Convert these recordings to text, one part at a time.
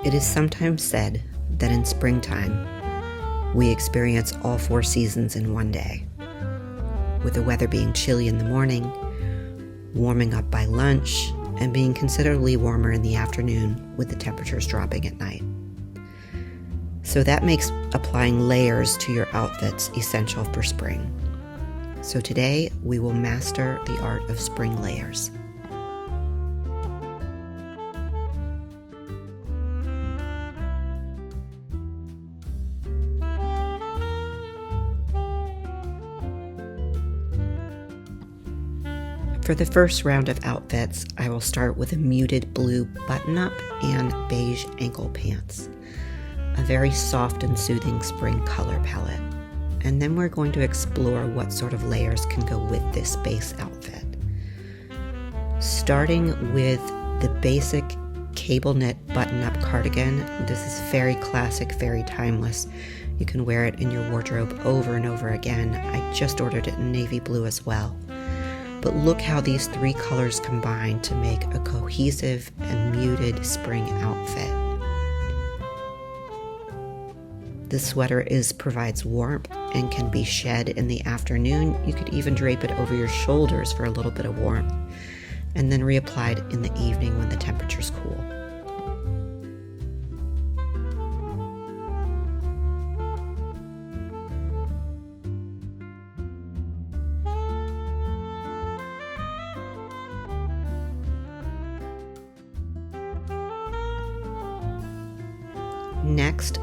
It is sometimes said that in springtime, we experience all 4 seasons in one day, with the weather being chilly in the morning, warming up by lunch, and being considerably warmer in the afternoon with the temperatures dropping at night. So that makes applying layers to your outfits essential for spring. So today we will master the art of spring layers. For the first round of outfits, I will start with a muted blue button-up and beige ankle pants, a very soft and soothing spring color palette. And then we're going to explore what sort of layers can go with this base outfit. Starting with the basic cable knit button-up cardigan. This is very classic, very timeless. You can wear it in your wardrobe over and over again. I just ordered it in navy blue as well. But look how these 3 colors combine to make a cohesive and muted spring outfit. The sweater provides warmth and can be shed in the afternoon. You could even drape it over your shoulders for a little bit of warmth, and then reapplied in the evening when the temperature's cool. Next,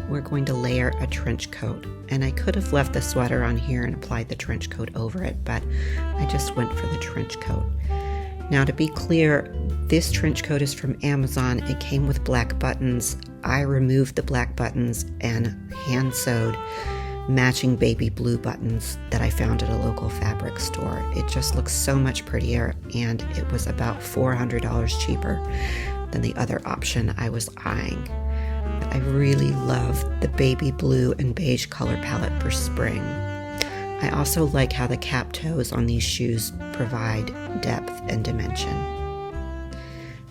we're going to layer a trench coat, and I could have left the sweater on here and applied the trench coat over it, but I just went for the trench coat. Now, to be clear, this trench coat is from Amazon. It came with black buttons. I removed the black buttons and hand sewed matching baby blue buttons that I found at a local fabric store. It just looks so much prettier, and it was about $400 cheaper than the other option I was eyeing. I really love the baby blue and beige color palette for spring. I also like how the cap toes on these shoes provide depth and dimension.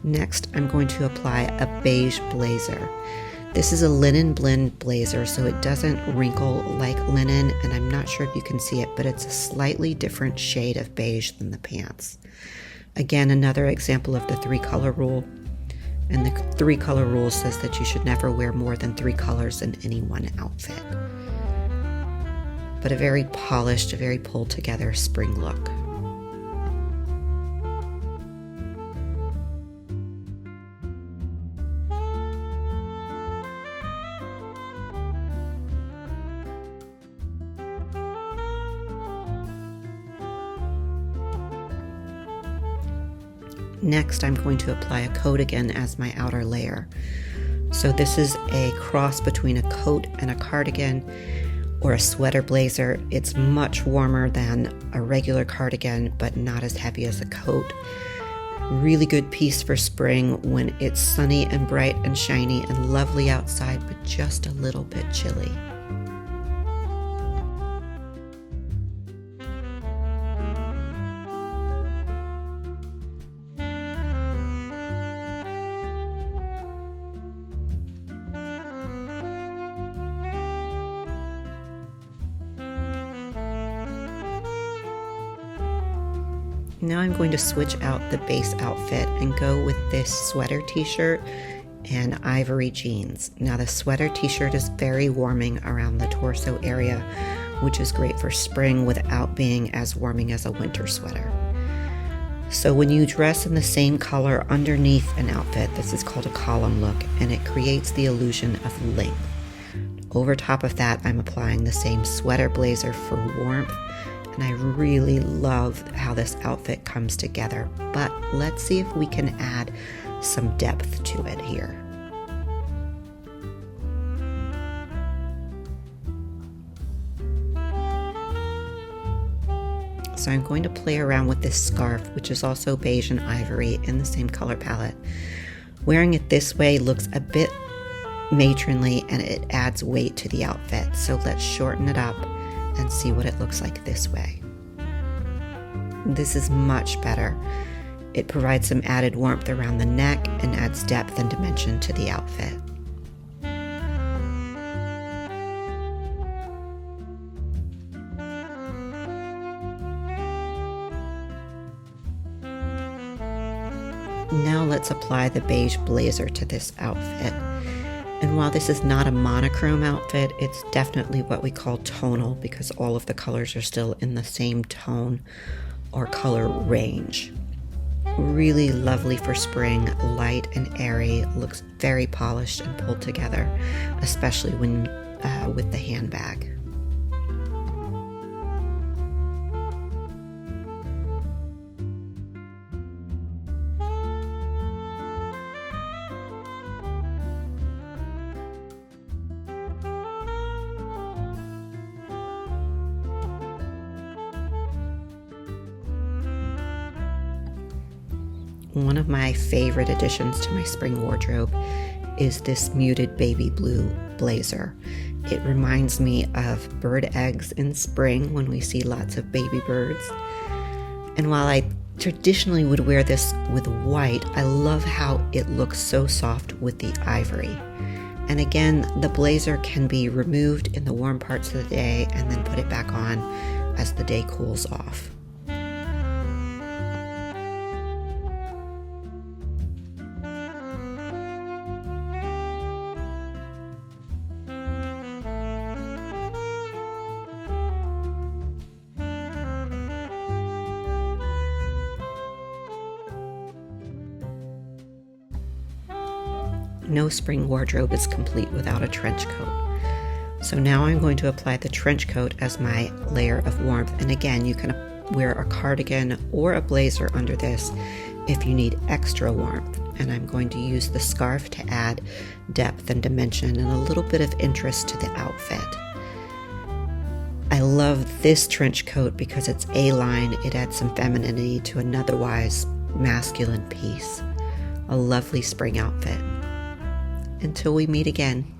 Next, I'm going to apply a beige blazer. This is a linen blend blazer, so it doesn't wrinkle like linen, and I'm not sure if you can see it, but it's a slightly different shade of beige than the pants. Again, another example of the 3-color rule. And the 3-color rule says that you should never wear more than 3 colors in any one outfit. But a very polished, very pulled together spring look. Next, I'm going to apply a coat again as my outer layer. So this is a cross between a coat and a cardigan or a sweater blazer. It's much warmer than a regular cardigan, but not as heavy as a coat. Really good piece for spring when it's sunny and bright and shiny and lovely outside, but just a little bit chilly. Now I'm going to switch out the base outfit and go with this sweater t-shirt and ivory jeans. Now the sweater t-shirt is very warming around the torso area, which is great for spring without being as warming as a winter sweater. So when you dress in the same color underneath an outfit, this is called a column look, and it creates the illusion of length. Over top of that, I'm applying the same sweater blazer for warmth, and I really love how this outfit comes together. But let's see if we can add some depth to it here. So I'm going to play around with this scarf, which is also beige and ivory in the same color palette. Wearing it this way looks a bit matronly and it adds weight to the outfit. So let's shorten it up and see what it looks like this way. This is much better. It provides some added warmth around the neck and adds depth and dimension to the outfit. Now let's apply the beige blazer to this outfit. And while this is not a monochrome outfit, it's definitely what we call tonal because all of the colors are still in the same tone or color range. Really lovely for spring, light and airy, looks very polished and pulled together, especially when with the handbag. One of my favorite additions to my spring wardrobe is this muted baby blue blazer. It reminds me of bird eggs in spring when we see lots of baby birds. And while I traditionally would wear this with white, I love how it looks so soft with the ivory. And again, the blazer can be removed in the warm parts of the day and then put it back on as the day cools off. No spring wardrobe is complete without a trench coat. So now I'm going to apply the trench coat as my layer of warmth. And again, you can wear a cardigan or a blazer under this if you need extra warmth. And I'm going to use the scarf to add depth and dimension and a little bit of interest to the outfit. I love this trench coat because it's A-line. It adds some femininity to an otherwise masculine piece. A lovely spring outfit. Until we meet again.